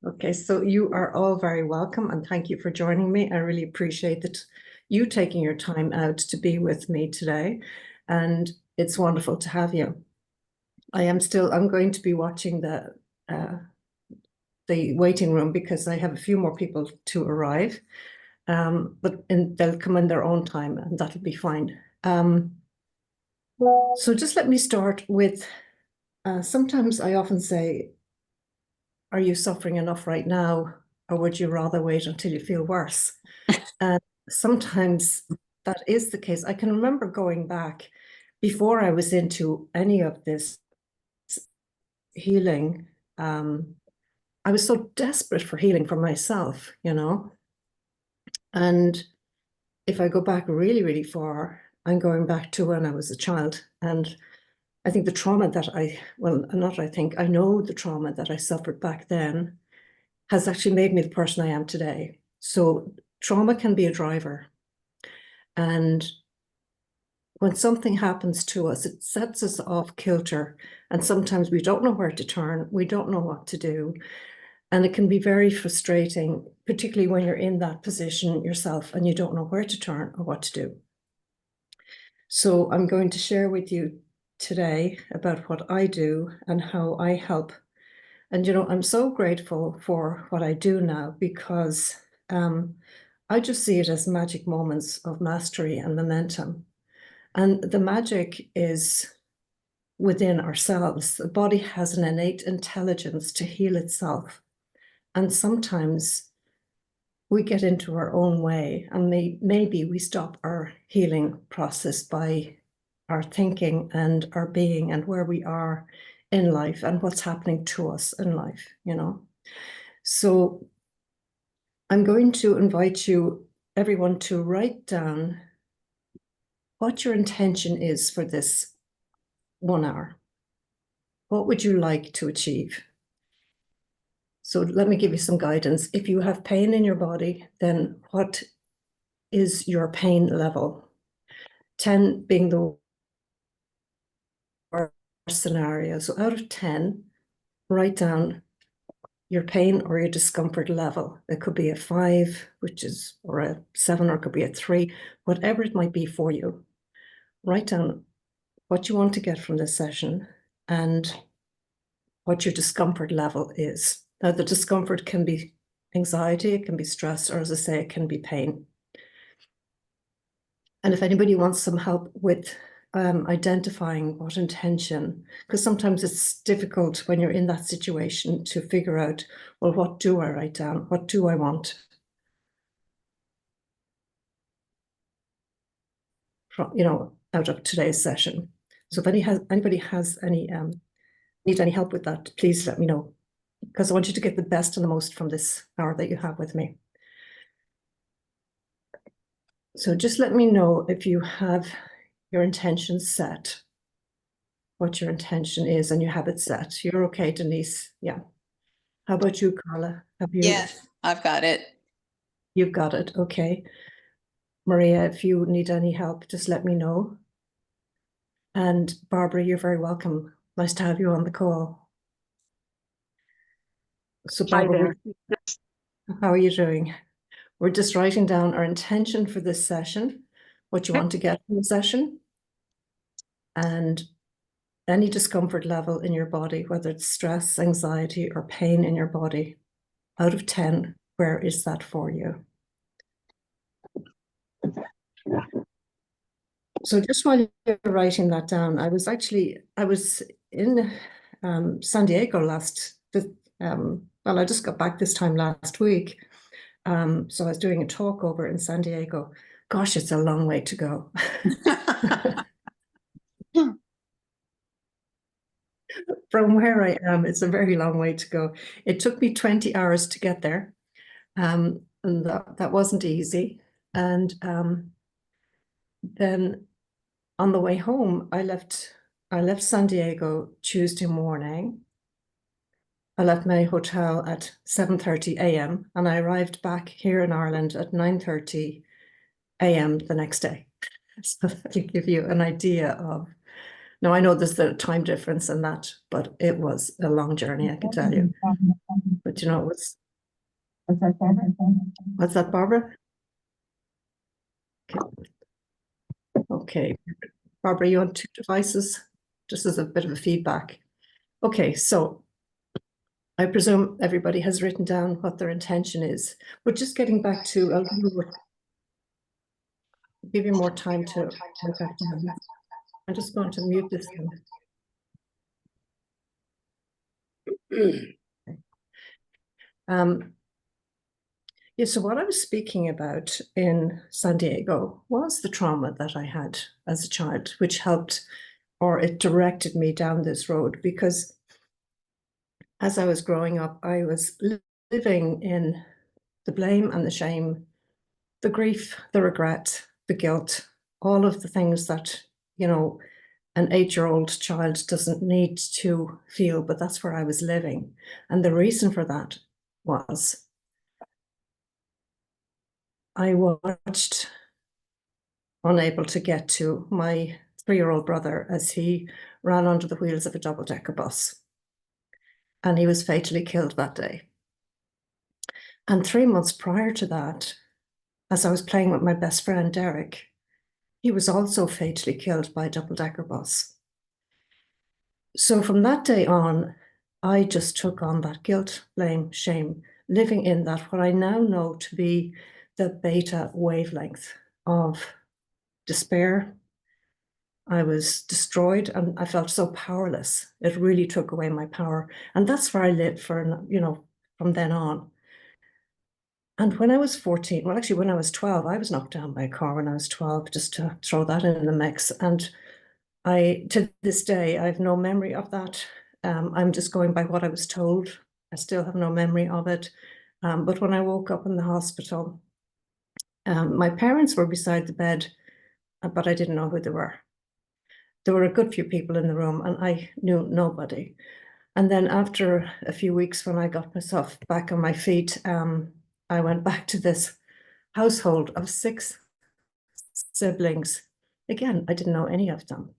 Okay, so you are all very welcome and thank you for joining me. I really appreciate that you taking your time out to be with me today, and it's wonderful to have you. I'm going to be watching the waiting room because I have a few more people to arrive, but they'll come in their own time and that'll be fine. So just let me start with, sometimes I often say, are you suffering enough right now, or would you rather wait until you feel worse? And sometimes that is the case. I can remember going back before I was into any of this healing. I was so desperate for healing for myself, And if I go back really, really far, I'm going back to when I was a child. And I think the trauma that I know the trauma that I suffered back then has actually made me the person I am today. So trauma can be a driver. And when something happens to us, it sets us off kilter. And sometimes we don't know where to turn. We don't know what to do. And it can be very frustrating, particularly when you're in that position yourself and you don't know where to turn or what to do. So I'm going to share with you today about what I do and how I help. And, I'm so grateful for what I do now because I just see it as magic moments of mastery and momentum. And the magic is within ourselves. The body has an innate intelligence to heal itself. And sometimes we get into our own way and maybe we stop our healing process by our thinking and our being and where we are in life and what's happening to us in life, So I'm going to invite everyone, to write down what your intention is for this 1 hour. What would you like to achieve? So let me give you some guidance. If you have pain in your body, then what is your pain level? 10 being the worst scenario. So out of 10, write down your pain or your discomfort level. It could be a 5, or a 7, or it could be a 3, whatever it might be for you. Write down what you want to get from this session and what your discomfort level is. Now, the discomfort can be anxiety, it can be stress, or as I say, it can be pain. And if anybody wants some help with identifying what intention, because sometimes it's difficult when you're in that situation to figure out, well, what do I write down? What do I want from, out of today's session? So if anybody has any need any help with that, please let me know, because I want you to get the best and the most from this hour that you have with me. So just let me know if you have your intention set, what your intention is, and you have it set. You're okay, Denise? Yeah. How about you, Carla? Yes, I've got it. You've got it. Okay. Maria, if you need any help, just let me know. And Barbara, you're very welcome. Nice to have you on the call. So Barbara, how are you doing? We're just writing down our intention for this session, what you want to get from the session, and any discomfort level in your body, whether it's stress, anxiety, or pain in your body. Out of 10, where is that for you? So just while you're writing that down, I was in San Diego I just got back this time last week. So I was doing a talk over in San Diego. Gosh, it's a long way to go. From where I am, it's a very long way to go. It took me 20 hours to get there. And that wasn't easy. And then on the way home, I left San Diego Tuesday morning. I left my hotel at 7:30 a.m. and I arrived back here in Ireland at 9:30 a.m. the next day. So that'll give you an idea of Now, I know there's the time difference and that, but it was a long journey, I can tell you. But you know, it was. What's that, Barbara? Okay. Okay. Barbara, you on two devices? Just as a bit of a feedback. Okay, so I presume everybody has written down what their intention is, but just getting back to, I'll give you more time to write that down. I'm just going to mute this one. Yeah, so what I was speaking about in San Diego was the trauma that I had as a child, which helped, or it directed me down this road, because as I was growing up, I was living in the blame and the shame, the grief, the regret, the guilt, all of the things that, you know, an 8-year-old child doesn't need to feel, but that's where I was living. And the reason for that was I watched, unable to get to my 3-year-old brother as he ran under the wheels of a double-decker bus. And he was fatally killed that day. And 3 months prior to that, as I was playing with my best friend, Derek, he was also fatally killed by a double-decker bus. So from that day on, I just took on that guilt, blame, shame, living in that, what I now know to be the beta wavelength of despair. I was destroyed and I felt so powerless. It really took away my power. And that's where I lived for, you know, from then on. And when I was 14, well, actually, when I was 12, I was knocked down by a car when I was 12, just to throw that in the mix. And to this day, I have no memory of that. I'm just going by what I was told. I still have no memory of it. But when I woke up in the hospital, my parents were beside the bed, but I didn't know who they were. There were a good few people in the room and I knew nobody. And then after a few weeks, when I got myself back on my feet, I went back to this household of 6 siblings. Again, I didn't know any of them.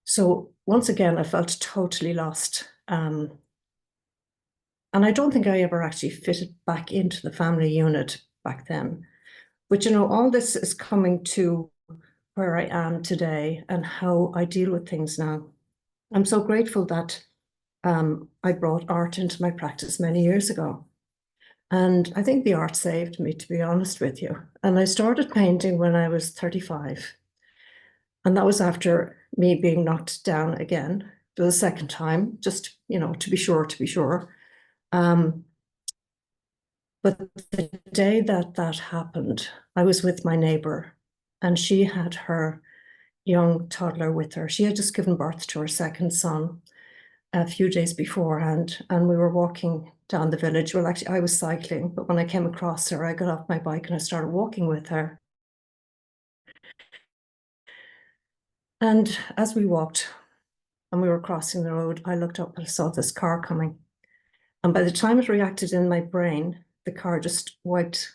So once again, I felt totally lost. And I don't think I ever actually fitted back into the family unit back then. But you know, all this is coming to where I am today and how I deal with things now. I'm so grateful that I brought art into my practice many years ago. And I think the art saved me, to be honest with you. And I started painting when I was 35. And that was after me being knocked down again for the second time, just, you know, to be sure. But the day that that happened, I was with my neighbor and she had her young toddler with her. She had just given birth to her second son a few days beforehand, and we were walking down the village. Well, actually, I was cycling, but when I came across her, I got off my bike and I started walking with her. And as we walked and we were crossing the road, I looked up and saw this car coming. And by the time it reacted in my brain, the car just wiped,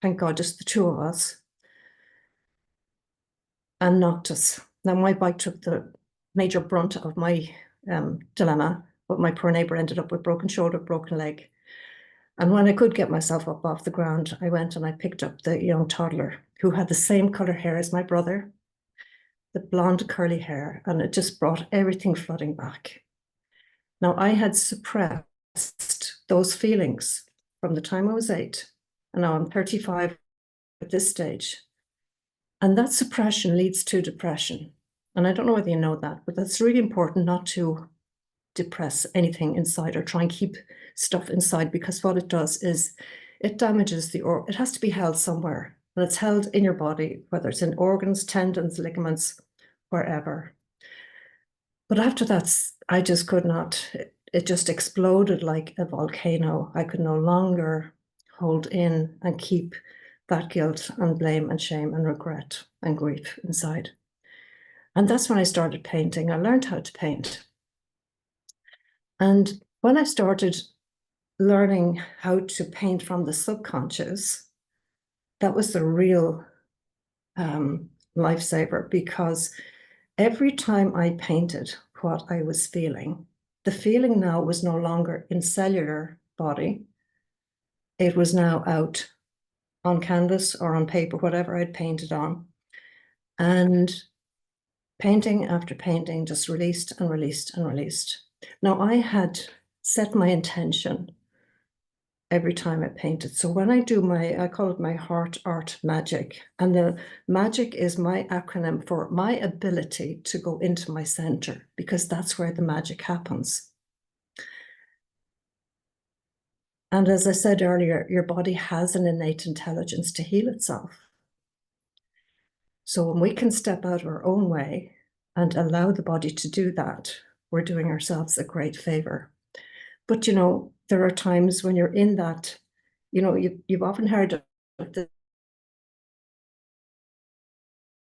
thank God, just the two of us, and knocked us. Now, my bike took the major brunt of my dilemma, but my poor neighbor ended up with broken shoulder, broken leg. And when I could get myself up off the ground, I went and I picked up the young toddler who had the same color hair as my brother, the blonde curly hair, and it just brought everything flooding back. Now, I had suppressed those feelings from the time I was 8, and now I'm 35 at this stage. And that suppression leads to depression. And I don't know whether you know that, but that's really important not to depress anything inside or try and keep stuff inside, because what it does is it damages it has to be held somewhere, and it's held in your body, whether it's in organs, tendons, ligaments, wherever. But after that, I just could not, it just exploded like a volcano. I could no longer hold in and keep that guilt and blame and shame and regret and grief inside. And that's when I started painting. I learned how to paint. And when I started learning how to paint from the subconscious, that was the real lifesaver, because every time I painted what I was feeling, the feeling now was no longer in cellular body. It was now out on canvas or on paper, whatever I'd painted on. And painting after painting just released and released and released. Now, I had set my intention every time I painted. So when I do I call it my heart art magic. And the magic is my acronym for my ability to go into my center, because that's where the magic happens. And as I said earlier, your body has an innate intelligence to heal itself. So when we can step out our own way and allow the body to do that, we're doing ourselves a great favor. But, there are times when you're in that, you've often heard of the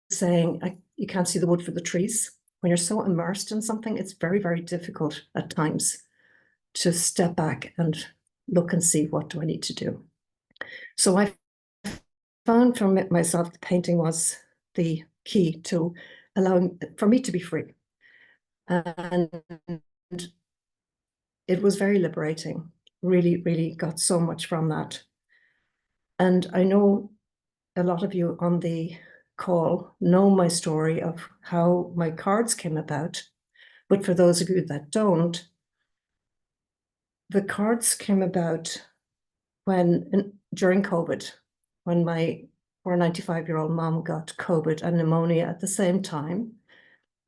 saying, you can't see the wood for the trees. When you're so immersed in something, it's very, very difficult at times to step back and look and see, what do I need to do? So I found from it myself, the painting was the key to allowing for me to be free. And it was very liberating. Really, really got so much from that. And I know a lot of you on the call know my story of how my cards came about. But for those of you that don't, the cards came about during COVID, when my 95-year-old mom got COVID and pneumonia at the same time,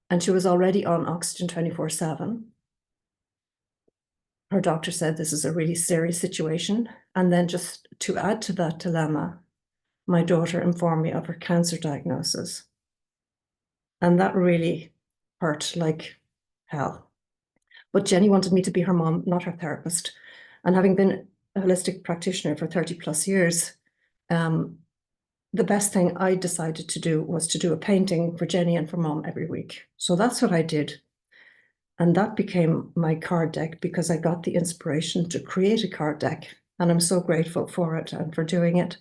and she was already on oxygen 24/7. Her doctor said this is a really serious situation. And then, just to add to that dilemma, my daughter informed me of her cancer diagnosis. And that really hurt like hell. But Jenny wanted me to be her mom, not her therapist. And having been a holistic practitioner for 30 plus years, the best thing I decided to do was to do a painting for Jenny and for mom every week. So that's what I did. And that became my card deck, because I got the inspiration to create a card deck. And I'm so grateful for it and for doing it.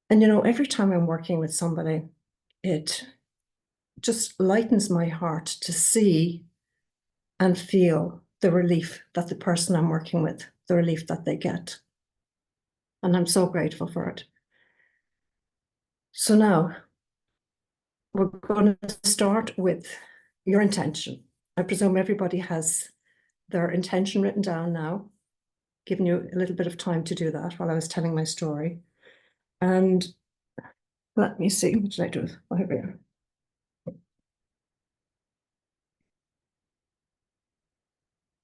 And, every time I'm working with somebody, it just lightens my heart to see and feel the relief that the person I'm working with, the relief that they get. And I'm so grateful for it. So now we're going to start with your intention. I presume everybody has their intention written down now, giving you a little bit of time to do that while I was telling my story. And let me see, what did I do? Oh, here we are.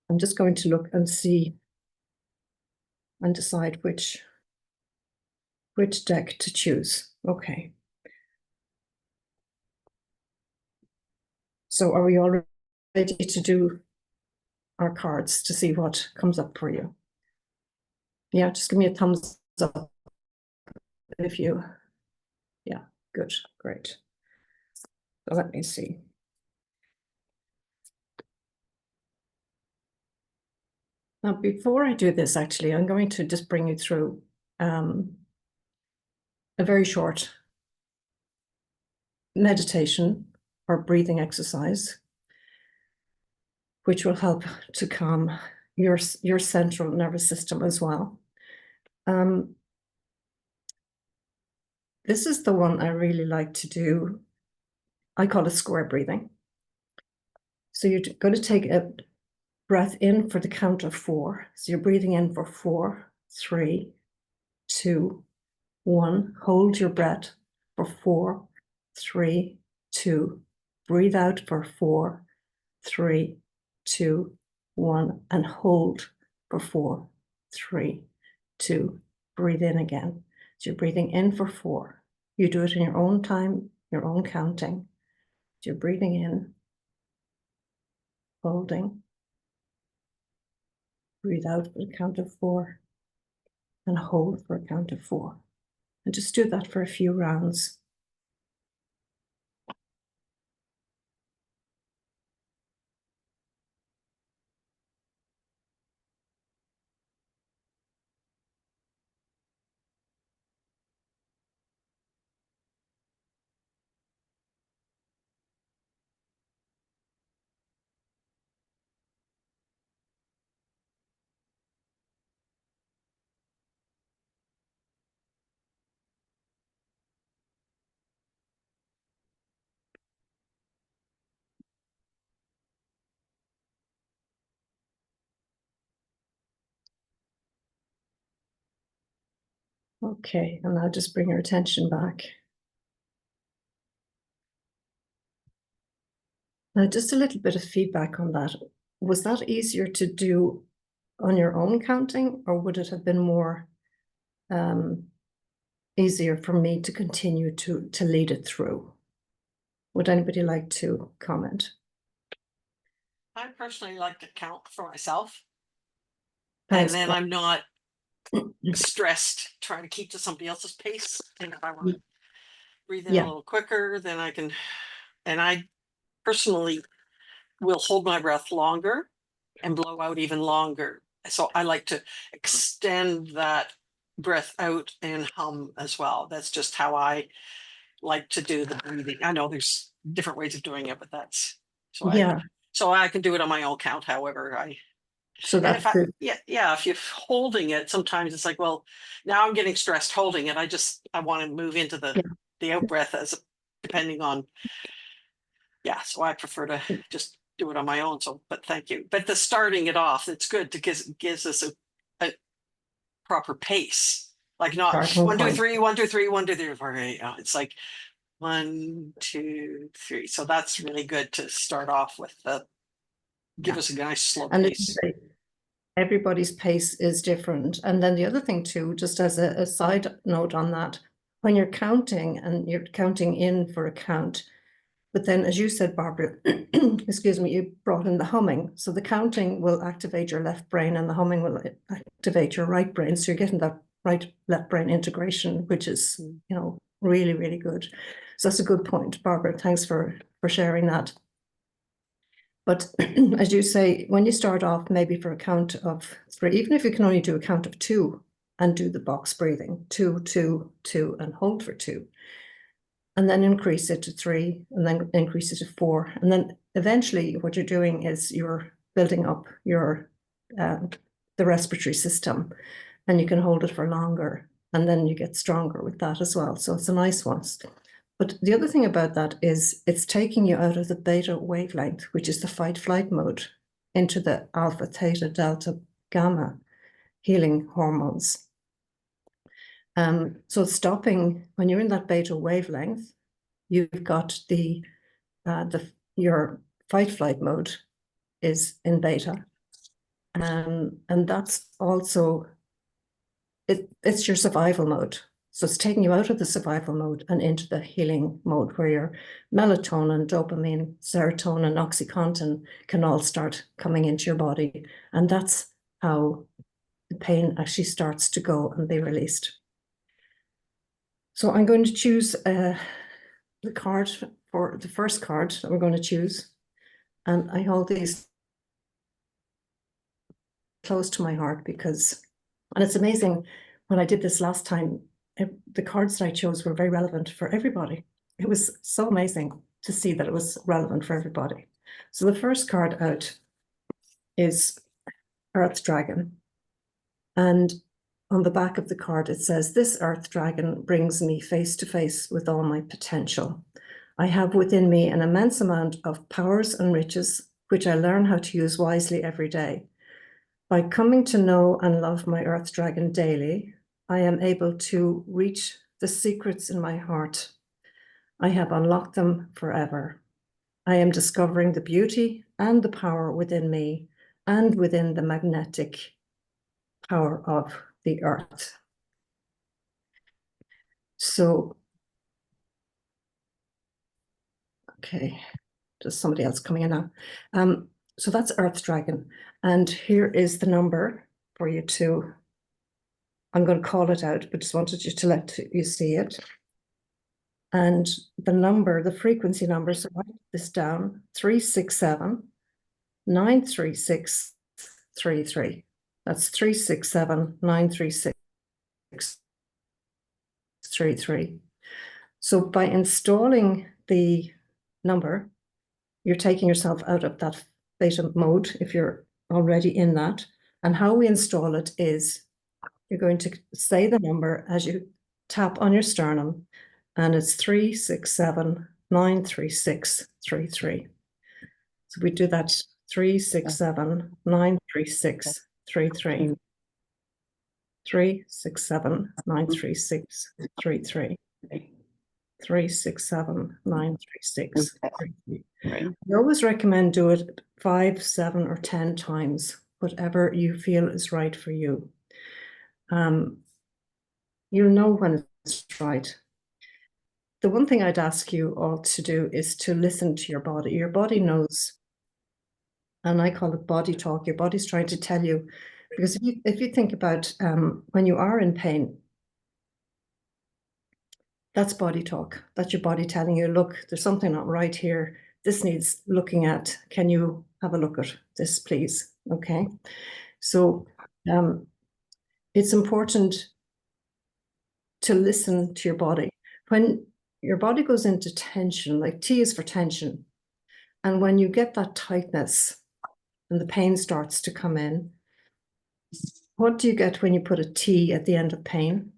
I'm just going to look and see and decide which deck to choose. Okay. So are we all ready to do our cards to see what comes up for you? Yeah, just give me a thumbs up if you, yeah, good, great. So let me see. Now, before I do this, actually, I'm going to just bring you through a very short meditation or breathing exercise, which will help to calm your central nervous system as well. This is the one I really like to do. I call it square breathing. So you're going to take a breath in for the count of 4. So you're breathing in for 4, 3, 2, 1. Hold your breath for 4, 3, 2. Breathe out for 4, 3, 2, 1. And hold for 4, 3, 2. Breathe in again. So you're breathing in for 4. You do it in your own time, your own counting. So you're breathing in, holding. Breathe out for a count of 4 and hold for a count of 4. And just do that for a few rounds. Okay, and now just bring your attention back. Now, just a little bit of feedback on that. Was that easier to do on your own counting, or would it have been more easier for me to continue to lead it through? Would anybody like to comment? I personally like to count for myself. Thanks, and then Bob. I'm not stressed trying to keep to somebody else's pace. And if I want to breathe in a little quicker, then I can. And I personally will hold my breath longer and blow out even longer. So I like to extend that breath out and hum as well. That's just how I like to do the breathing. I know there's different ways of doing it, but that's so I can do it on my own count. However, So and that's if if you're holding it, sometimes it's like, well, now I'm getting stressed holding it. I want to move into the out breath depending on. Yeah, so I prefer to just do it on my own. So, but thank you. But the starting it off, it's good to gives us a proper pace. Like not 1, 2, 3, 1, 2, 3, 1, 2, 3, 4, 8. It's like 1, 2, 3. So that's really good to start off with. Give us a nice slow pace. Everybody's pace is different. And then the other thing too, just as a side note on that, when you're counting and you're counting in for a count, but then as you said, Barbara, excuse me, you brought in the humming. So the counting will activate your left brain and the humming will activate your right brain. So you're getting that right left brain integration, which is, really, really good. So that's a good point, Barbara. Thanks for sharing that. But as you say, when you start off, maybe for a count of 3, even if you can only do a count of 2 and do the box breathing, 2, 2, 2, and hold for 2, and then increase it to 3, and then increase it to 4. And then eventually what you're doing is you're building up your the respiratory system, and you can hold it for longer, and then you get stronger with that as well. So it's a nice one. But the other thing about that is it's taking you out of the beta wavelength, which is the fight-flight mode, into the alpha, theta, delta, gamma healing hormones. So stopping when you're in that beta wavelength, you've got your fight-flight mode is in beta, and that's also it's your survival mode. So it's taking you out of the survival mode and into the healing mode where your melatonin, dopamine, serotonin, oxycontin can all start coming into your body. And that's how the pain actually starts to go and be released. So I'm going to choose the card for the first card that we're going to choose. And I hold these close to my heart because, and it's amazing, when I did this last time, the cards that I chose were very relevant for everybody. It was so amazing to see that it was relevant for everybody. So the first card out is Earth Dragon. And on the back of the card, it says, "This Earth Dragon brings me face to face with all my potential. I have within me an immense amount of powers and riches, which I learn how to use wisely every day. By coming to know and love my Earth Dragon daily, I am able to reach the secrets in my heart. I have unlocked them forever. I am discovering the beauty and the power within me and within the magnetic power of the Earth." So, okay, just somebody else coming in now. So that's Earth Dragon. And here is the number for you to, I'm going to call it out, but just wanted you to let you see it. And the number, the frequency number, so write this down, 367 936 33. That's 367 936 33. So by installing the number, you're taking yourself out of that beta mode if you're already in that. And how we install it is you're going to say the number as you tap on your sternum, and it's 367 936 33. So we do that 367 936 33. 367 936 33. 367 936 33. Right. I always recommend do it 5, 7, or 10 times, whatever you feel is right for you. You'll know when it's right. The one thing I'd ask you all to do is to listen to your body. Your body knows, and I call it body talk. Your body's trying to tell you, because if you think about when you are in pain, that's body talk. That's your body telling you, look, there's something not right here. This needs looking at. Can you have a look at this, please? Okay. So it's important to listen to your body. When your body goes into tension, like T is for tension, and when you get that tightness and the pain starts to come in, what do you get when you put a T at the end of pain?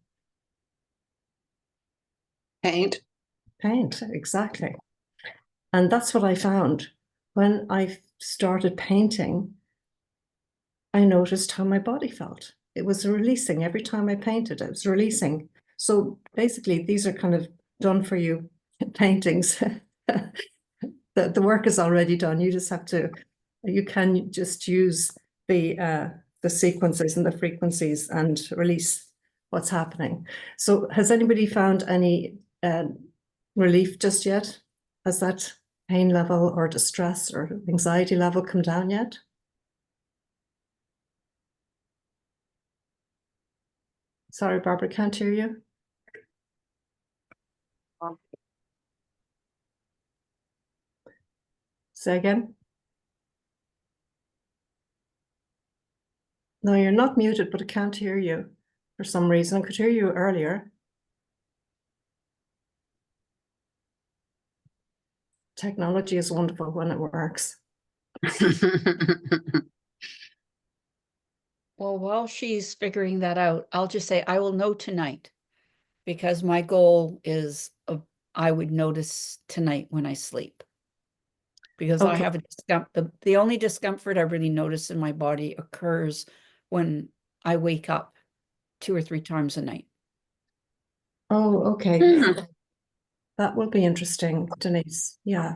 Paint. Paint, exactly. And that's what I found. When I started painting, I noticed how my body felt. It was releasing. Every time I painted, it was releasing. So basically, these are kind of done for you paintings. The work is already done. You just have to, you can just use the sequences and the frequencies and release what's happening. So has anybody found any relief just yet? Has that pain level or distress or anxiety level come down yet? Sorry, Barbara, can't hear you. Say again. No, you're not muted, but I can't hear you for some reason. I could hear you earlier. Technology is wonderful when it works. Well, while she's figuring that out, I'll just say I will know tonight, because my goal is I would notice tonight when I sleep. Because I Okay. have the only discomfort I really notice in my body occurs when I wake up 2 or 3 times a night. Oh, okay. That will be interesting, Denise. Yeah.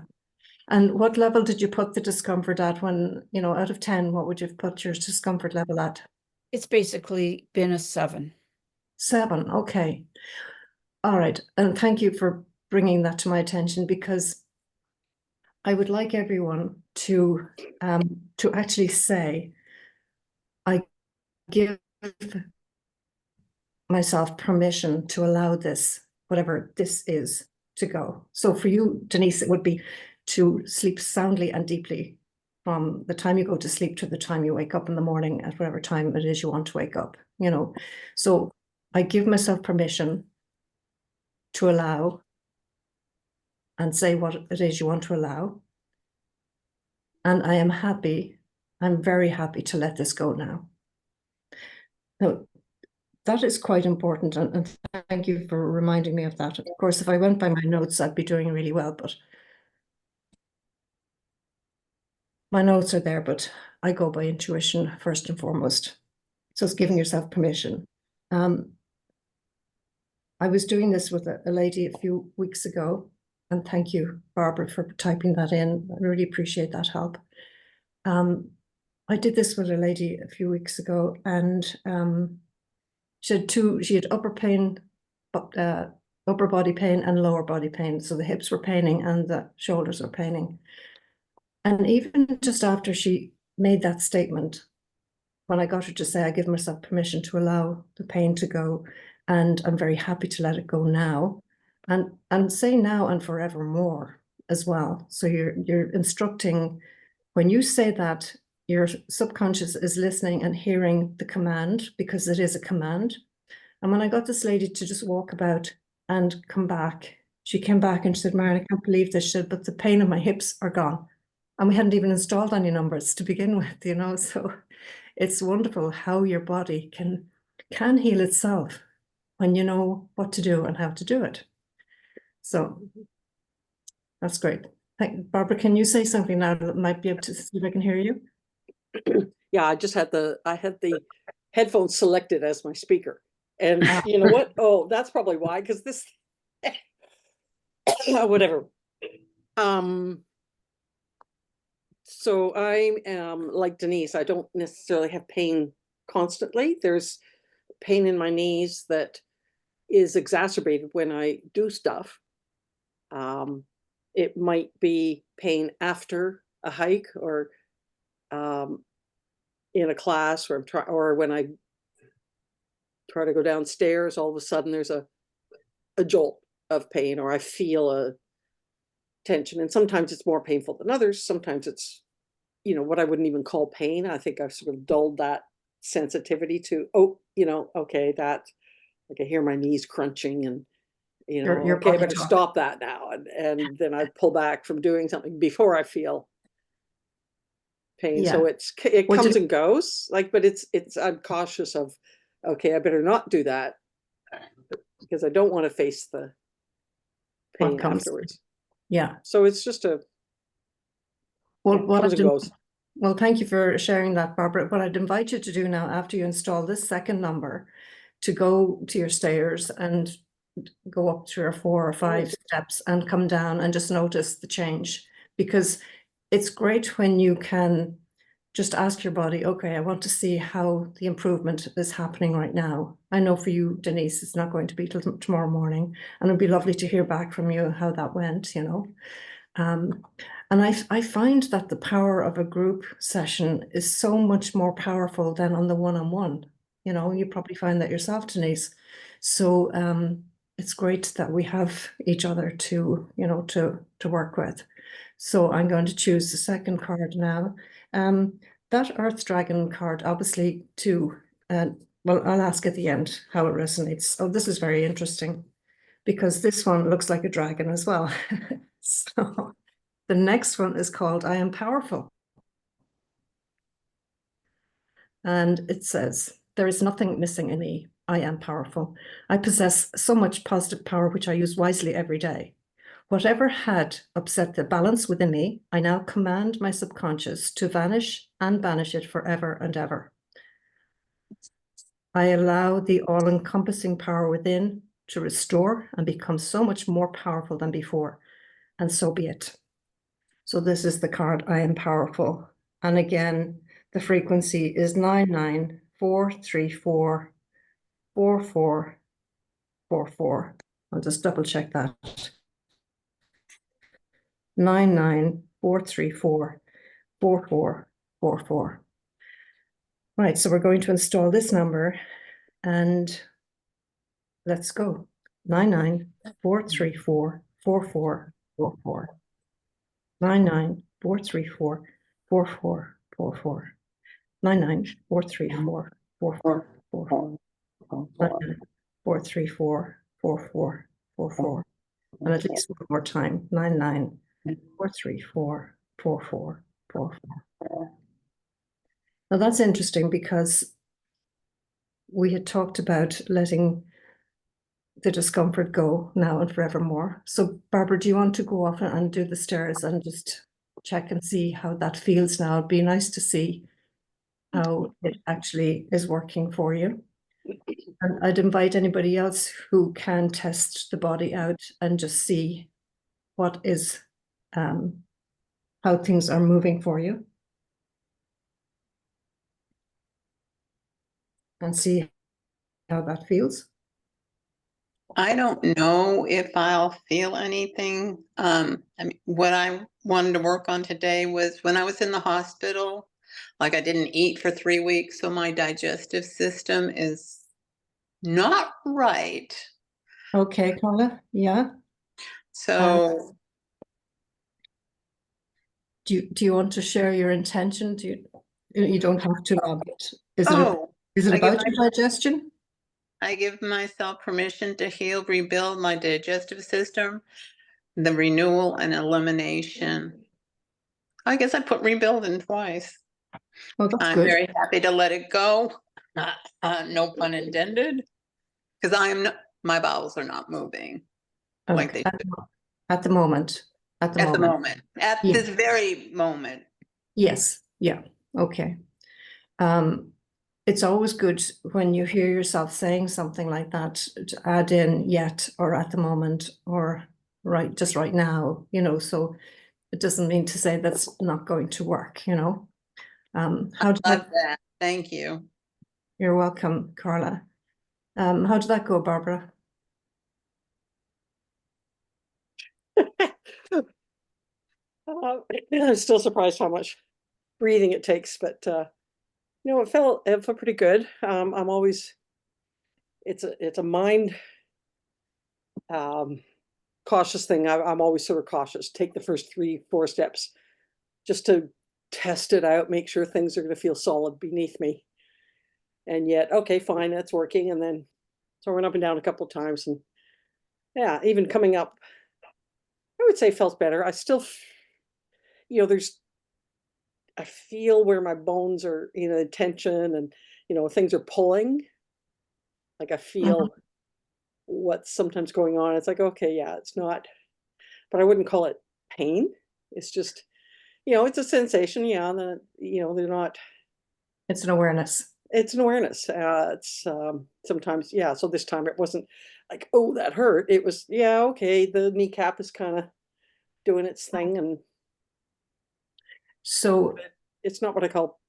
And what level did you put the discomfort at when, out of 10, what would you have put your discomfort level at? It's basically been a 7. 7. Okay. All right. And thank you for bringing that to my attention, because I would like everyone to actually say, I give myself permission to allow this, whatever this is, to go. So for you, Denise, it would be to sleep soundly and deeply from the time you go to sleep to the time you wake up in the morning, at whatever time it is you want to wake up, So I give myself permission to allow, and say what it is you want to allow. And I am happy, I'm very happy to let this go now. Now, that is quite important, and thank you for reminding me of that. Of course, if I went by my notes, I'd be doing really well, but my notes are there, but I go by intuition first and foremost. So it's giving yourself permission. I was doing this with a lady a few weeks ago, and thank you, Barbara, for typing that in. I really appreciate that help. I did this with a lady a few weeks ago, and she had upper pain, upper body pain and lower body pain. So the hips were paining and the shoulders were paining. And even just after she made that statement, when I got her to say, I give myself permission to allow the pain to go, and I'm very happy to let it go now, and say now and forevermore as well. So you're instructing, when you say that, your subconscious is listening and hearing the command, because it is a command. And when I got this lady to just walk about and come back, she came back and she said, Marian, I can't believe this shit, but the pain in my hips are gone. And we hadn't even installed any numbers to begin with, so it's wonderful how your body can heal itself when you know what to do and how to do it. So that's great. Barbara, can you say something now that might be able to see if I can hear you? Yeah, I had the headphones selected as my speaker. And you know what? Oh, that's probably why, because this, whatever. So I am like Denise, I don't necessarily have pain constantly. There's pain in my knees that is exacerbated when I do stuff. It might be pain after a hike or in a class, or or when I try to go downstairs, all of a sudden there's a jolt of pain, or I feel a tension. And sometimes it's more painful than others. Sometimes it's, you know, what I wouldn't even call pain. I think I've sort of dulled that sensitivity to, oh, you know, okay, that, like I hear my knees crunching and, you know, Your okay, I body better talk. stop that now. And then I pull back from doing something before I feel pain. So Yeah. it Well, comes and goes, like, but it's, I'm cautious of, okay, I better not do that because I don't want to face the What pain comes. afterwards. Yeah. So it's just a, Well, yeah, what comes I'd and goes. well, thank you for sharing that, Barbara. What I'd invite you to do now, after you install this second number, to go to your stairs and go up 3 or 4 or 5 steps and come down and just notice the change. Because it's great when you can just ask your body, okay, I want to see how the improvement is happening right now. I know for you, Denise, it's not going to be till tomorrow morning, and it'd be lovely to hear back from you how that went, you know. And I find that the power of a group session is so much more powerful than on the one-on-one. You know, you probably find that yourself, Denise. So it's great that we have each other to, you know, to work with. So I'm going to choose the second card now. That Earth Dragon card, obviously, too. Well, I'll ask at the end how it resonates. Oh, this is very interesting, because this one looks like a dragon as well. So the next one is called I Am Powerful. And it says, there is nothing missing in me. I am powerful. I possess so much positive power, which I use wisely every day. Whatever had upset the balance within me, I now command my subconscious to vanish and banish it forever and ever. I allow the all-encompassing power within to restore and become so much more powerful than before, and so be it. So this is the card, I Am Powerful. And again, the frequency is 994344444. I'll just double check that. 994344444. Right, so we're going to install this number, and let's go. 994344444. 994344444. 994344444. 994344444. And at least one more time. 994344444. Now that's interesting, because we had talked about letting the discomfort go now and forevermore. So Barbara, do you want to go off and do the stairs and just check and see how that feels now? It'd be nice to see how it actually is working for you. And I'd invite anybody else who can test the body out and just see what is, how things are moving for you. And see how that feels. I don't know if I'll feel anything. I mean, what I wanted to work on today was when I was in the hospital, like I didn't eat for 3 weeks, so my digestive system is not right. Okay, Carla, yeah. So Do you want to share your intention? You don't have to, but is it I give about your digestion? I give myself permission to heal, rebuild my digestive system, the renewal and elimination. I guess I put rebuild in twice. Oh, that's I'm good. very happy to let it go. No pun intended. Because my bowels are not moving like Okay. they At the moment. at the moment. At Yeah. this very moment. Yes, yeah, okay. it's always good when you hear yourself saying something like that to add in yet or at the moment or right just right now, you know, so it doesn't mean to say that's not going to work, you know. How did Love that, that. Thank you. you're welcome, Carla. How did that go, Barbara? I'm still surprised how much breathing it takes, but you know, it felt pretty good. I'm always, it's a mind cautious thing. I'm always sort of cautious. Take the first 3-4 steps just to test it out, make sure things are going to feel solid beneath me. And yet, okay, fine, that's working. And then throwing up and down a couple of times, and yeah, even coming up, I would say felt better. I still, you know, I feel where my bones are, you know, tension, and you know, things are pulling. Like I feel what's sometimes going on. It's like, okay, yeah, it's not, but I wouldn't call it pain. It's just, you know, it's a sensation. Yeah, and then, you know, they're not. It's an awareness. It's an awareness. It's sometimes, yeah. So this time it wasn't like, oh, that hurt. It was, yeah, okay. The kneecap is kind of doing its thing, and So it's not what I call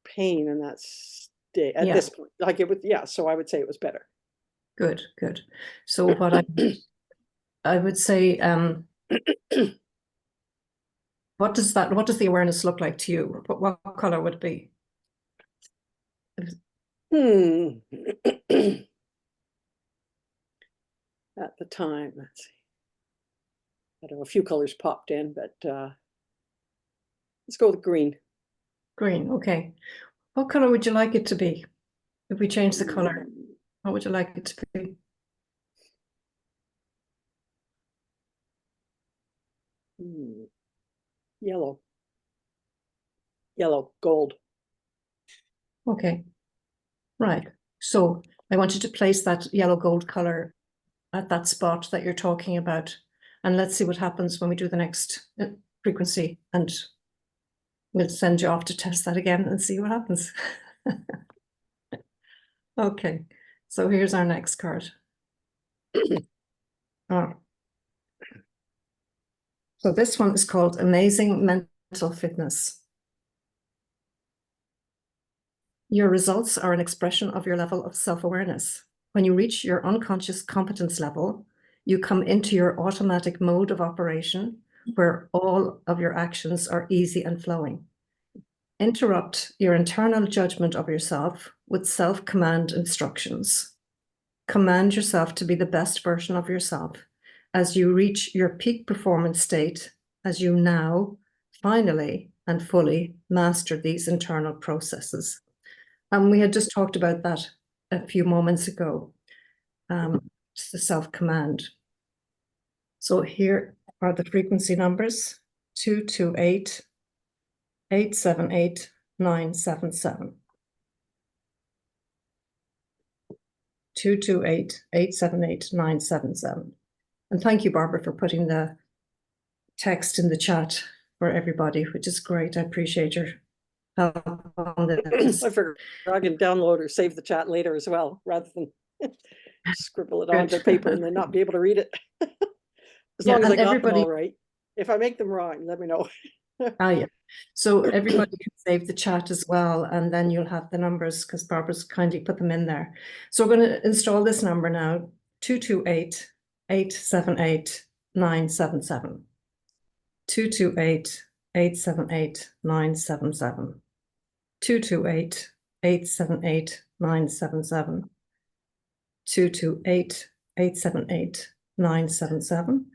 pain in that state at yeah, this point. Like it was, yeah. So I would say it was better. good, good. So what I would say, what does the awareness look like to you? What color would it be? At the time, let's see. I don't know, a few colors popped in, but let's go with green. Green, okay. What color would you like it to be? If we change the color, what would you like it to be? Yellow. Yellow, gold. Okay, right. So I want you to place that yellow gold color at that spot that you're talking about. And let's see what happens when we do the next frequency. And we'll send you off to test that again and see what happens. Okay, so here's our next card. Oh. So this one is called Amazing Mental Fitness. Your results are an expression of your level of self-awareness. When you reach your unconscious competence level, you come into your automatic mode of operation where all of your actions are easy and flowing. Interrupt your internal judgment of yourself with self-command instructions. Command yourself to be the best version of yourself as you reach your peak performance state, as you now finally and fully master these internal processes. And we had just talked about that a few moments ago, it's the self-command. So here are the frequency numbers, 228, 878, 977. 228, 878, 977. And thank you, Barbara, for putting the text in the chat for everybody, which is great. I appreciate your help on this. I figured I can download or save the chat later as well, rather than scribble it onto paper and then not be able to read it. As long as I got them all right. If I make them wrong, let me know. Yeah. So everybody can save the chat as well, and then you'll have the numbers because Barbara's kindly put them in there. So we're going to install this number now, 228 878 977. 228 878 977. 228 878 977. 228 878 977.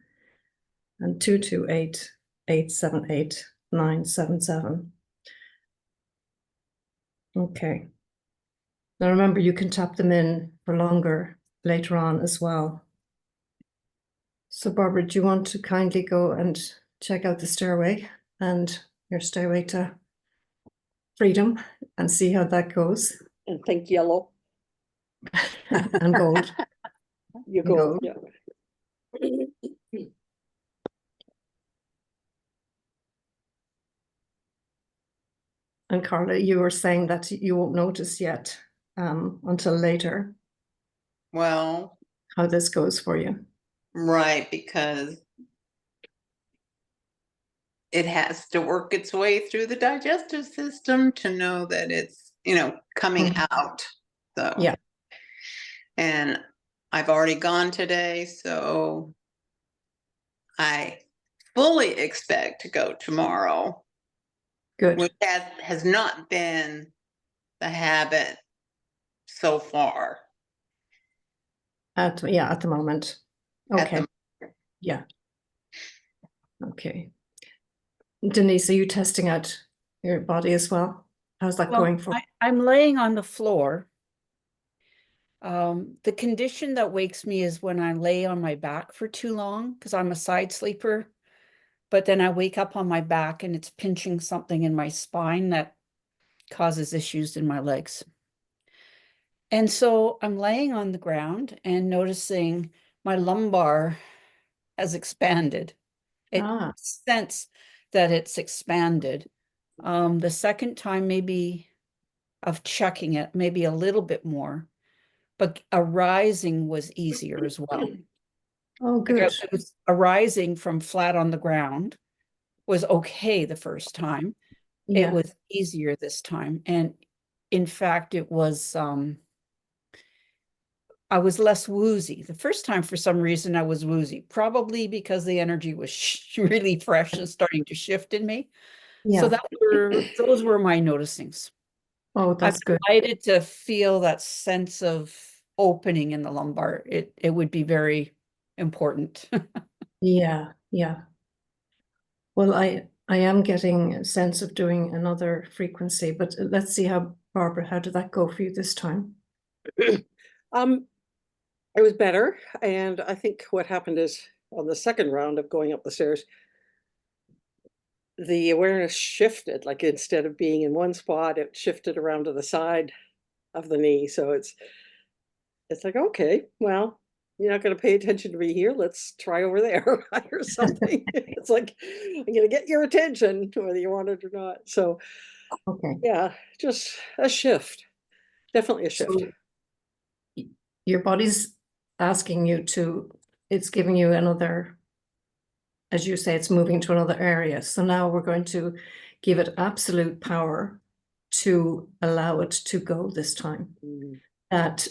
And 228 878 977. Okay. Now remember, you can tap them in for longer later on as well. So Barbara, do you want to kindly go and check out the stairway and your stairway to freedom and see how that goes? And think yellow. And gold. You go, yeah. And Carla, you were saying that you won't notice yet until later, Well, how this goes for you. right, because it has to work its way through the digestive system to know that it's, coming out. So, Yeah. and I've already gone today, so I fully expect to go tomorrow, Good. which has not been the habit so far. At the moment. At Okay. the- Yeah. Okay. Denise, are you testing out your body as well? How's that going for? I'm laying on the floor. The condition that wakes me is when I lay on my back for too long, because I'm a side sleeper, but then I wake up on my back and it's pinching something in my spine that causes issues in my legs. And so I'm laying on the ground and noticing my lumbar has expanded. It sense that it's expanded. The second time maybe of checking it, maybe a little bit more, but arising was easier as well. Oh, good. Like it was arising from flat on the ground was okay the first time. Yeah. It was easier this time. And in fact, it was, I was less woozy. The first time, for some reason, I was woozy, probably because the energy was really fresh and starting to shift in me. Yeah. So those were my noticings. Oh, that's good. I'm delighted to feel that sense of opening in the lumbar. It would be very important. Yeah, yeah. Well, I am getting a sense of doing another frequency, but let's see how, Barbara, how did that go for you this time? It was better, and I think what happened is on the second round of going up the stairs, the awareness shifted. Like instead of being in one spot, it shifted around to the side of the knee. So it's like, okay, well, you're not going to pay attention to me here. Let's try over there or something. It's like, I'm going to get your attention whether you want it or not. So, Okay. yeah, just a shift. Definitely a shift. So your body's asking you to, it's giving you another, as you say, it's moving to another area. So now we're going to give it absolute power to allow it to go this time. That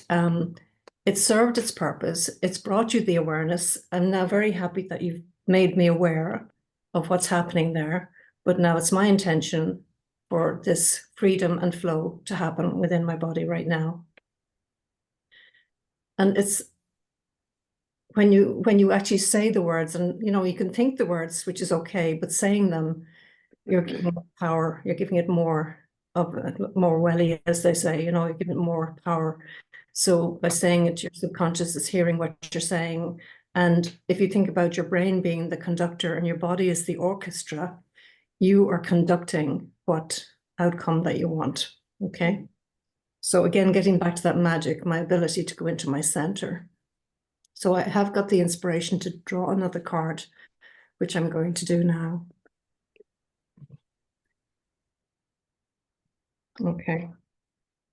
it served its purpose. It's brought you the awareness. I'm now very happy that you've made me aware of what's happening there. But now it's my intention for this freedom and flow to happen within my body right now. And it's when you actually say the words, and you can think the words, which is okay, but saying them, you're giving it power, you're giving it more welly, as they say, you're giving it more power. So by saying it, your subconscious is hearing what you're saying. And if you think about your brain being the conductor and your body is the orchestra, you are conducting what outcome that you want. Okay. So again, getting back to that magic, my ability to go into my center. So I have got the inspiration to draw another card, which I'm going to do now. Okay.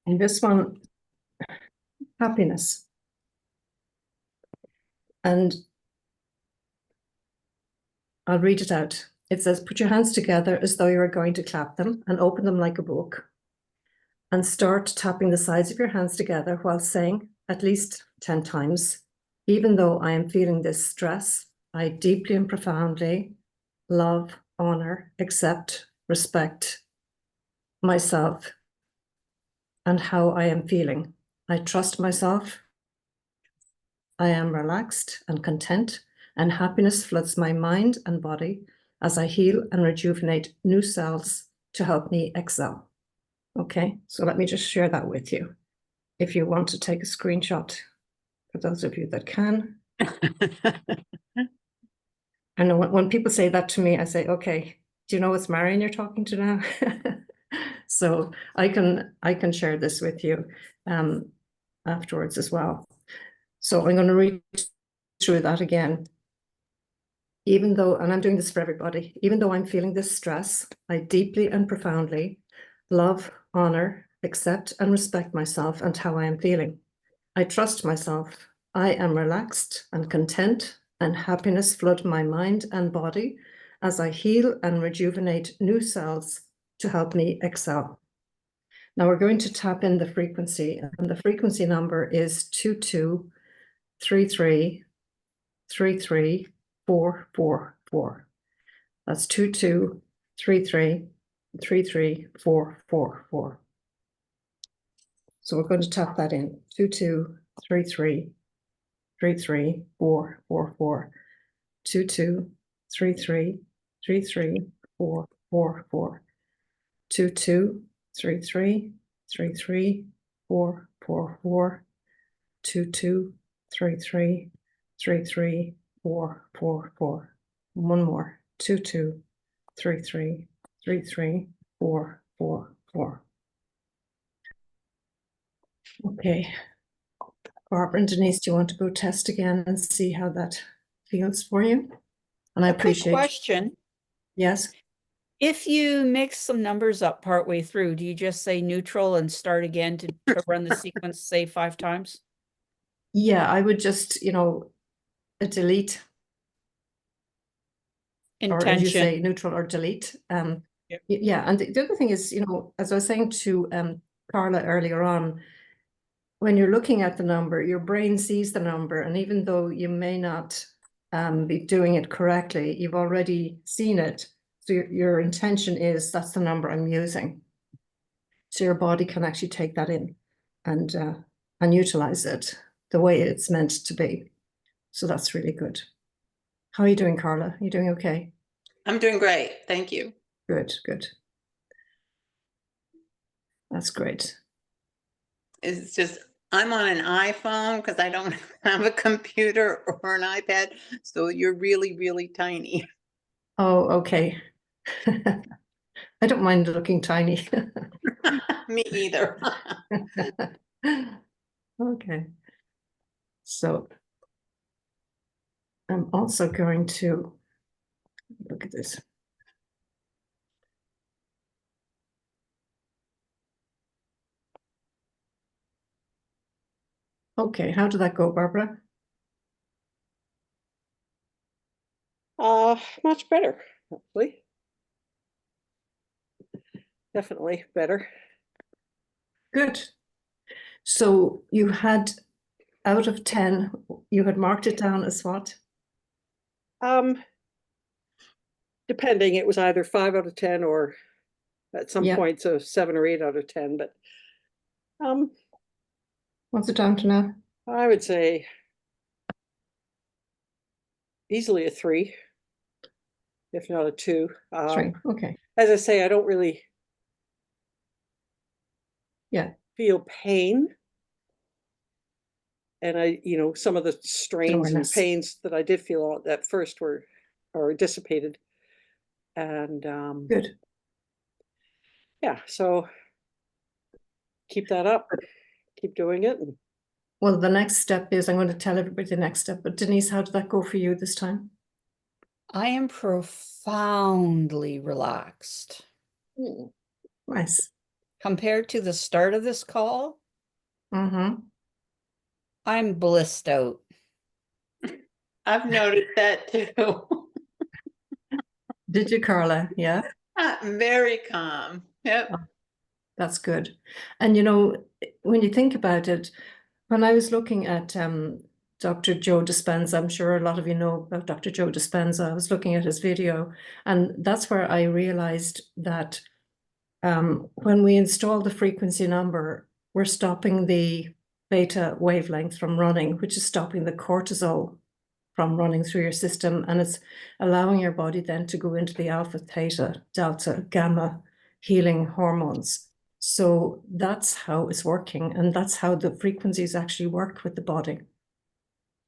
And this one, happiness. And I'll read it out. It says, put your hands together as though you are going to clap them and open them like a book. And start tapping the sides of your hands together while saying at least 10 times, even though I am feeling this stress, I deeply and profoundly love, honor, accept, respect myself and how I am feeling. I trust myself. I am relaxed and content, and happiness floods my mind and body as I heal and rejuvenate new cells to help me excel. Okay, so let me just share that with you. If you want to take a screenshot, for those of you that can. I know when people say that to me, I say, okay, do you know it's Marian you're talking to now? So I can share this with you afterwards as well. So I'm going to read through that again. Even though, and I'm doing this for everybody, even though I'm feeling this stress, I deeply and profoundly love, honor, accept and respect myself and how I am feeling. I trust myself. I am relaxed and content, and happiness flood my mind and body as I heal and rejuvenate new cells to help me excel. Now we're going to tap in the frequency, and the frequency number is 2233334444. That's 2233334444. So we're going to tap that in, 2233334444, 2233334444, 2233333444, 2233333444. One more, 2233333444. Okay. Barbara and Denise, do you want to go test again and see how that feels for you? And I A quick appreciate. question. Yes. If you mix some numbers up partway through, do you just say neutral and start again to run the sequence, say 5 times? Yeah, I would just, delete. Or as you say, Intention. neutral or delete. Yep. Yeah, and the other thing is, as I was saying to Carla earlier on, when you're looking at the number, your brain sees the number, and even though you may not be doing it correctly, you've already seen it. So your intention is, that's the number I'm using. So your body can actually take that in and utilize it the way it's meant to be. So that's really good. How are you doing, Carla? Are you doing okay? I'm doing great. Thank you. Good, good. That's great. It's just, I'm on an iPhone because I don't have a computer or an iPad. So you're really, really tiny. Oh, okay. I don't mind looking tiny. Me either. Okay. So I'm also going to look at this. Okay, how did that go, Barbara? Much better, actually. Definitely better. Good. So you had, out of 10, you had marked it down as what? Depending, it was either 5 out of 10 or at some Yeah. points a 7 or 8 out of 10, but What's it down to now? I would say easily a 3, if not a 2. 3, okay. As I say, I don't really feel pain. And some of the strains and pains that I did feel at first are dissipated. And good. Yeah, so keep that up, keep doing it. Well, the next step is, I'm going to tell everybody the next step, but Denise, how did that go for you this time? I am profoundly relaxed. Nice. Compared to the start of this call, Mm-hmm. I'm blissed out. I've noticed that too. Did you, Carla? Yeah. Very calm. Yep. Oh, that's good. And when you think about it, when I was looking at Dr. Joe Dispenza, I'm sure a lot of you know about Dr. Joe Dispenza. I was looking at his video, and that's where I realized that when we install the frequency number, we're stopping the beta wavelength from running, which is stopping the cortisol from running through your system, and it's allowing your body then to go into the alpha, theta, delta, gamma healing hormones. So that's how it's working, and that's how the frequencies actually work with the body.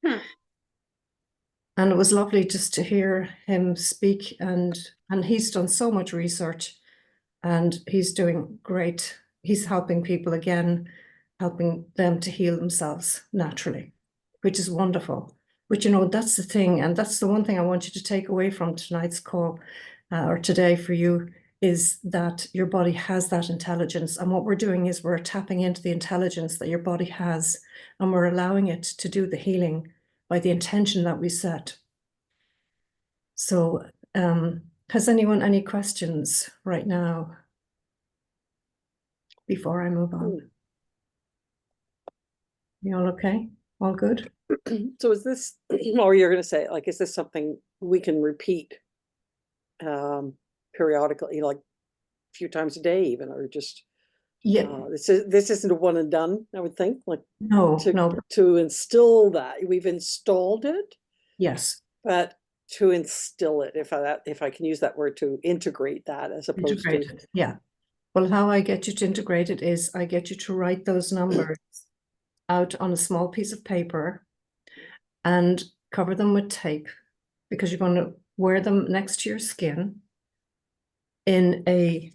And it was lovely just to hear him speak, and he's done so much research, and he's doing great. He's helping people again, helping them to heal themselves naturally, which is wonderful. But that's the thing, and that's the one thing I want you to take away from tonight's call, or today for you, is that your body has that intelligence. And what we're doing is we're tapping into the intelligence that your body has, and we're allowing it to do the healing by the intention that we set. So has anyone any questions right now before I move on? You all okay? All good? So is this, or you're going to say, like, is this something we can repeat periodically, like a few times a day even, or just, Yeah. this isn't a one and done, I would think, like No, to, no. to instill that. We've installed it, Yes. but to instill it, if I can use that word, to integrate that as opposed to. Integrated. Yeah. Well, how I get you to integrate it is I get you to write those numbers out on a small piece of paper and cover them with tape, because you're going to wear them next to your skin in a,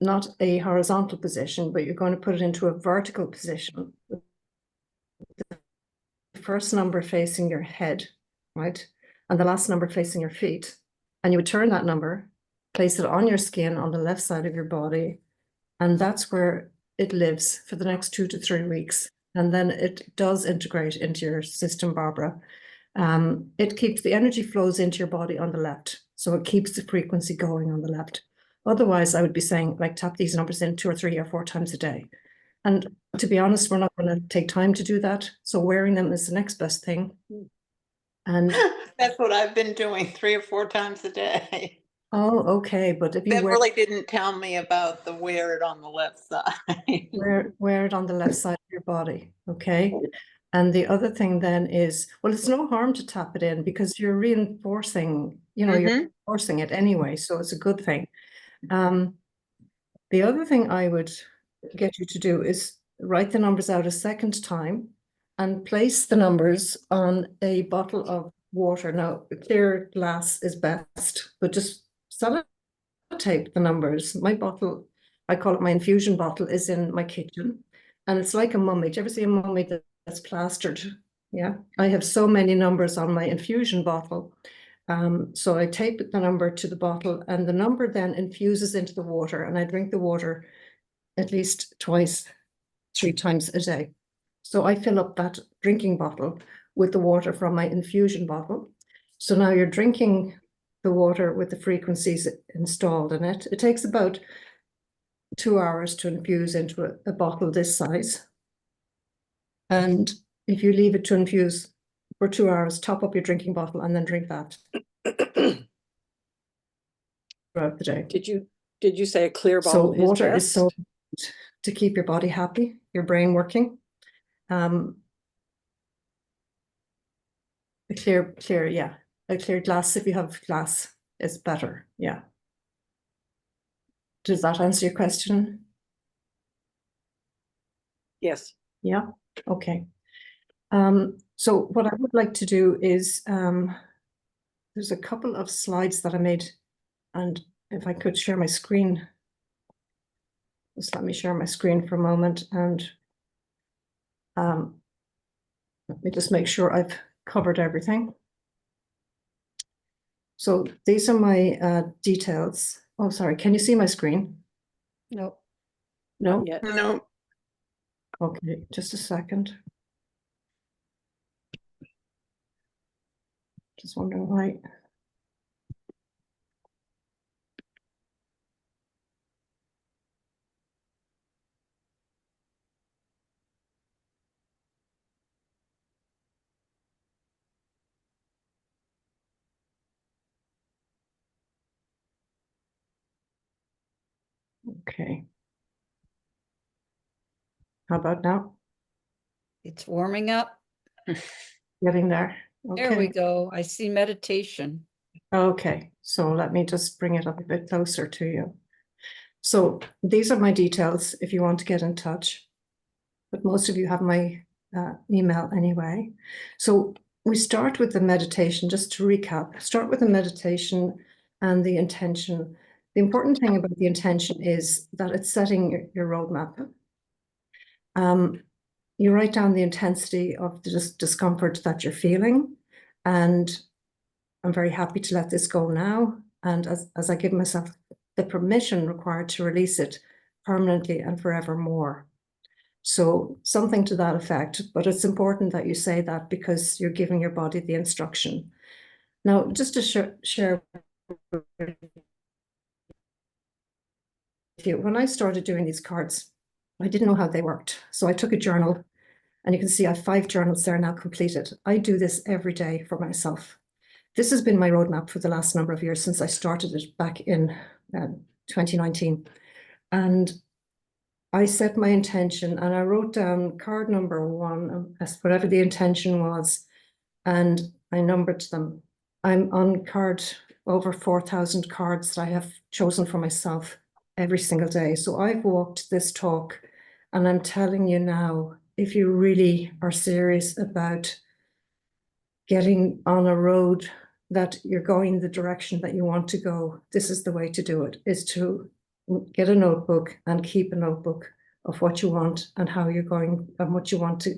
not a horizontal position, but you're going to put it into a vertical position. The first number facing your head, right? And the last number facing your feet. And you would turn that number, place it on your skin on the left side of your body, and that's where it lives for the next 2 to 3 weeks. And then it does integrate into your system, Barbara. It keeps the energy flows into your body on the left. So it keeps the frequency going on the left. Otherwise, I would be saying, like, tap these numbers in 2 or 3 or 4 times a day. And to be honest, we're not going to take time to do that. So wearing them is the next best thing. And That's what I've been doing 3 or 4 times a day. oh, okay. But if you That really didn't tell me about the wear it on the left side. wear it on the left side of your body, okay? And the other thing then is, well, it's no harm to tap it in because you're reinforcing, you know, you're reinforcing it anyway, so it's a good thing. The other thing I would get you to do is write the numbers out a second time and place the numbers on a bottle of water. Now, clear glass is best, but just sellotape the numbers. My bottle, I call it my infusion bottle, is in my kitchen, and it's like a mummy. Do you ever see a mummy that's plastered? Yeah, I have so many numbers on my infusion bottle. So I tape the number to the bottle, and the number then infuses into the water, and I drink the water at least 2 to 3 times a day. So I fill up that drinking bottle with the water from my infusion bottle. So now you're drinking the water with the frequencies installed in it. It takes about 2 hours to infuse into a bottle this size. And if you leave it to infuse for 2 hours, top up your drinking bottle and then drink that throughout the day. Did you say a clear So bottle water is is so to keep your body happy, your brain working. A clear, yeah. A clear glass, if you have glass, is better, yeah. Does that answer your question? Yes. Yeah, okay. So what I would like to do is, there's a couple of slides that I made, and if I could share my screen. Just let me share my screen for a moment, and let me just make sure I've covered everything. So these are my details. Oh, sorry, can you see my screen? No. No? Yeah. No. Okay, just a second. Just wondering why. Okay. How about now? It's warming up. Getting there. There we Okay. go. I see meditation. Okay, so let me just bring it up a bit closer to you. So these are my details if you want to get in touch, but most of you have my email anyway. So we start with the meditation, just to recap, start with the meditation and the intention. The important thing about the intention is that it's setting your roadmap. You write down the intensity of the discomfort that you're feeling, and I'm very happy to let this go now. And as I give myself the permission required to release it permanently and forevermore. So something to that effect, but it's important that you say that because you're giving your body the instruction. Now, just to share with you, when I started doing these cards, I didn't know how they worked. So I took a journal, and you can see I have 5 journals there now completed. I do this every day for myself. This has been my roadmap for the last number of years since I started it back in 2019. And I set my intention and I wrote down card number 1, whatever the intention was, and I numbered them. I'm on card over 4,000 cards that I have chosen for myself every single day. So I've walked this talk, and I'm telling you now, if you really are serious about getting on a road that you're going the direction that you want to go, this is the way to do it, is to get a notebook and keep a notebook of what you want and how you're going and what you want to,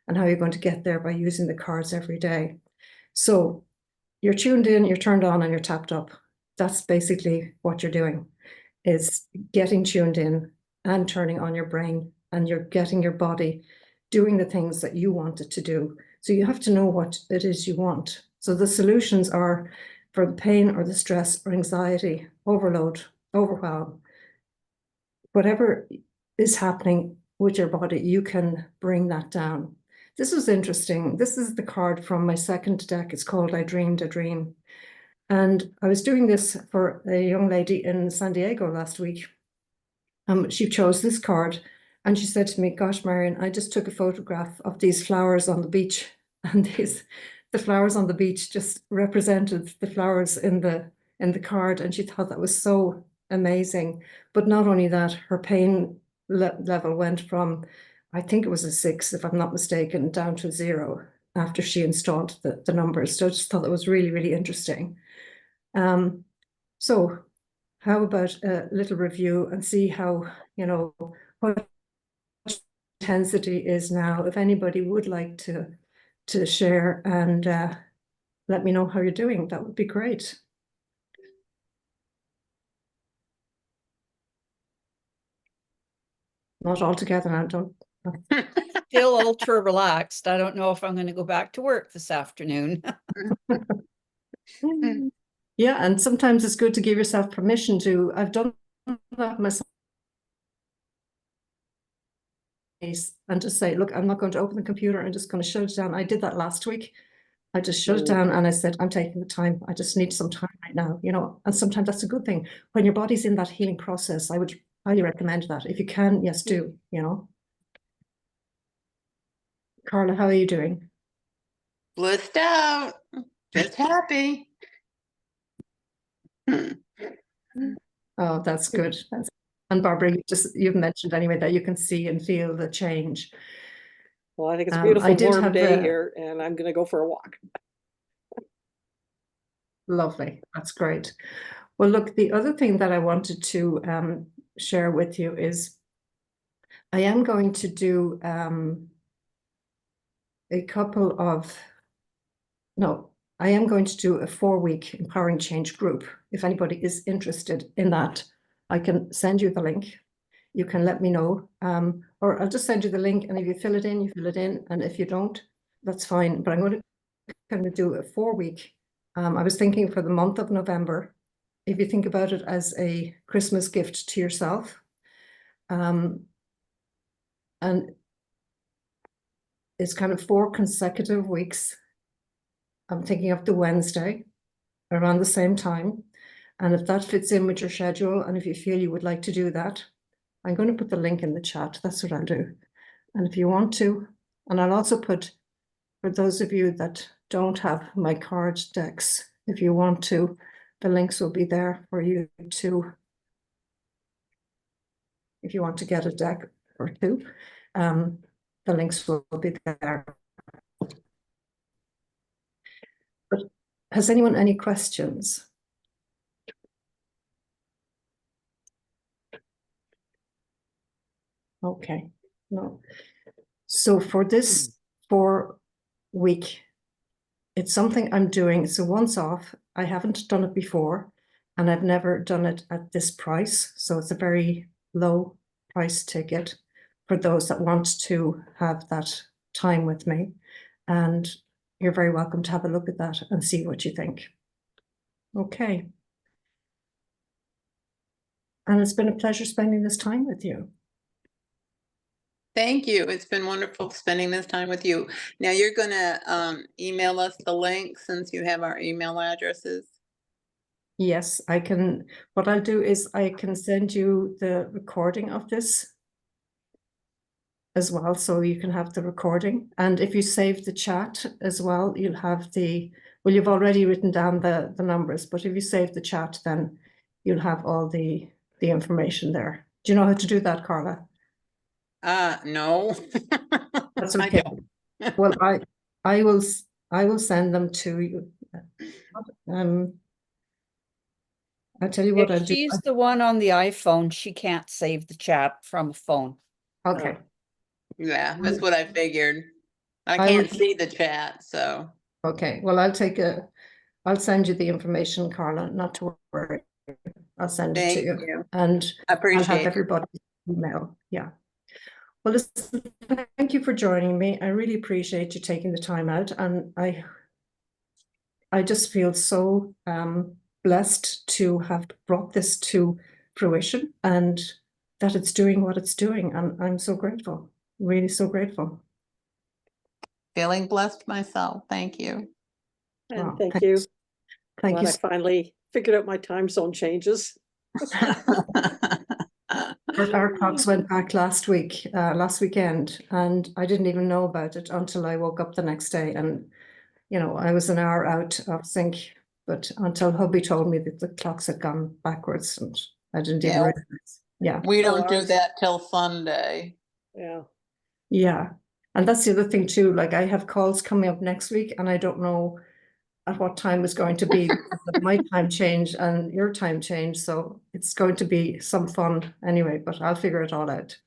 and how you're going to get there by using the cards every day. So you're tuned in, you're turned on, and you're tapped up. That's basically what you're doing, is getting tuned in and turning on your brain, and you're getting your body doing the things that you want it to do. So you have to know what it is you want. So the solutions are for the pain or the stress or anxiety, overload, overwhelm, whatever is happening with your body, you can bring that down. This was interesting. This is the card from my second deck. It's called I Dreamed a Dream. And I was doing this for a young lady in San Diego last week. She chose this card and she said to me, gosh, Marian, I just took a photograph of these flowers on the beach, and the flowers on the beach just represented the flowers in the card. And she thought that was so amazing. But not only that, her pain level went from, I think it was a 6, if I'm not mistaken, down to 0 after she installed the numbers. So I just thought that was really, really interesting. So how about a little review and see how, what intensity is now, if anybody would like to share and let me know how you're doing, that would be great. Not all together now, don't. Still ultra relaxed. I don't know if I'm going to go back to work this afternoon. Yeah, and sometimes it's good to give yourself permission to, I've done that myself, and just say, look, I'm not going to open the computer, I'm just going to shut it down. I did that last week. I just shut it down and I said, I'm taking the time. I just need some time right now, and sometimes that's a good thing. When your body's in that healing process, I would highly recommend that. If you can, yes, do, Carla, how are you doing? Blissed out, just happy. Oh, that's good. And Barbara, you've mentioned anyway that you can see and feel the change. Well, I think it's a beautiful warm day here, and I'm going to go for a walk. Lovely. That's great. Well, look, the other thing that I wanted to share with you is I am going to do I am going to do a 4-week Empowering Change group. If anybody is interested in that, I can send you the link. You can let me know, or I'll just send you the link, and if you fill it in, you fill it in, and if you don't, that's fine. But I'm going to kind of do a 4-week. I was thinking for the month of November, if you think about it as a Christmas gift to yourself, and it's kind of 4 consecutive weeks. I'm thinking of the Wednesday around the same time. And if that fits in with your schedule, and if you feel you would like to do that, I'm going to put the link in the chat. That's what I'll do. And if you want to, and I'll also put, for those of you that don't have my card decks, if you want to, the links will be there for you to, if you want to get a deck or 2, the links will be there. But has anyone any questions? Okay, no. So for this 4-week, it's something I'm doing. So once off, I haven't done it before. and I've never done it at this price. So it's a very low price ticket for those that want to have that time with me. And you're very welcome to have a look at that and see what you think. Okay. And it's been a pleasure spending this time with you. Thank you. It's been wonderful spending this time with you. Now you're gonna email us the link since you have our email addresses. Yes, I can. What I'll do is I can send you the recording of this as well, so you can have the recording. And if you save the chat as well, you'll have the, well, you've already written down the numbers, but if you save the chat, then you'll have all the information there. Do you know how to do that, Carla? No. That's I okay. don't. Well, I will send them to you. I'll tell you what I'll If do. she's the one on the iPhone, she can't save the chat from a phone. Okay. Yeah, that's what I figured. I I can't would- see the chat, so. Okay. Well, I'll send you the information, Carla, not to worry. I'll send it Thank to you. you. And I I'll appreciate have it. everybody's email. Yeah. Well, listen, thank you for joining me. I really appreciate you taking the time out. And I just feel so blessed to have brought this to fruition and that it's doing what it's doing. And I'm so grateful, really so grateful. Feeling blessed myself. Thank you. And Wow, thank you. Thank Glad you. I finally figured out my time zone changes. Our clocks went back last weekend, and I didn't even know about it until I woke up the next day. And, you know, I was an hour out of sync, but until hubby told me that the clocks had gone backwards, and I didn't even Yeah. realize. Yeah. We Oh, don't do ours- that till Sunday. Yeah. Yeah. And that's the other thing too. Like, I have calls coming up next week, and I don't know at what time it's going to be because of my time change and your time change. So it's going to be some fun anyway, but I'll figure it all out.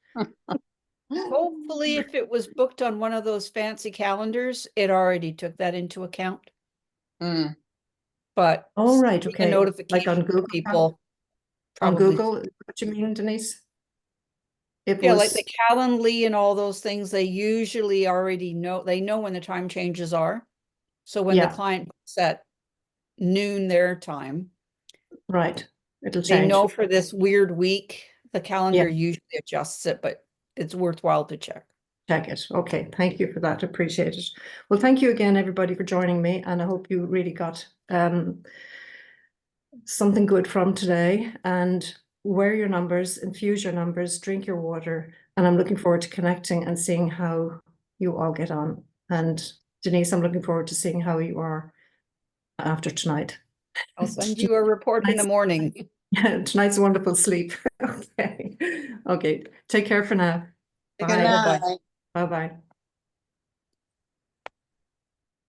Hopefully, if it was booked on one of those fancy calendars, it already took that into account. Mm. But All right, sending a okay. notification Like on Google, to people on probably. Google, is what you mean, Denise? It Yeah, was, like the Calendly and all those things, they usually already know, they know when the time changes are. So when the Yeah. client books at noon their time, right. It'll they change. know for this weird week, the calendar Yeah. usually adjusts it, but it's worthwhile to check. Check it. Okay, thank you for that. Appreciate it. Well, thank you again, everybody, for joining me, and I hope you really got something good from today. And wear your numbers, infuse your numbers, drink your water, and I'm looking forward to connecting and seeing how you all get on. And Denise, I'm looking forward to seeing how you are after tonight. I'll send you a report in the morning. Tonight's a wonderful sleep. Okay. Okay. Take care for now. Good Bye. night. Bye-bye.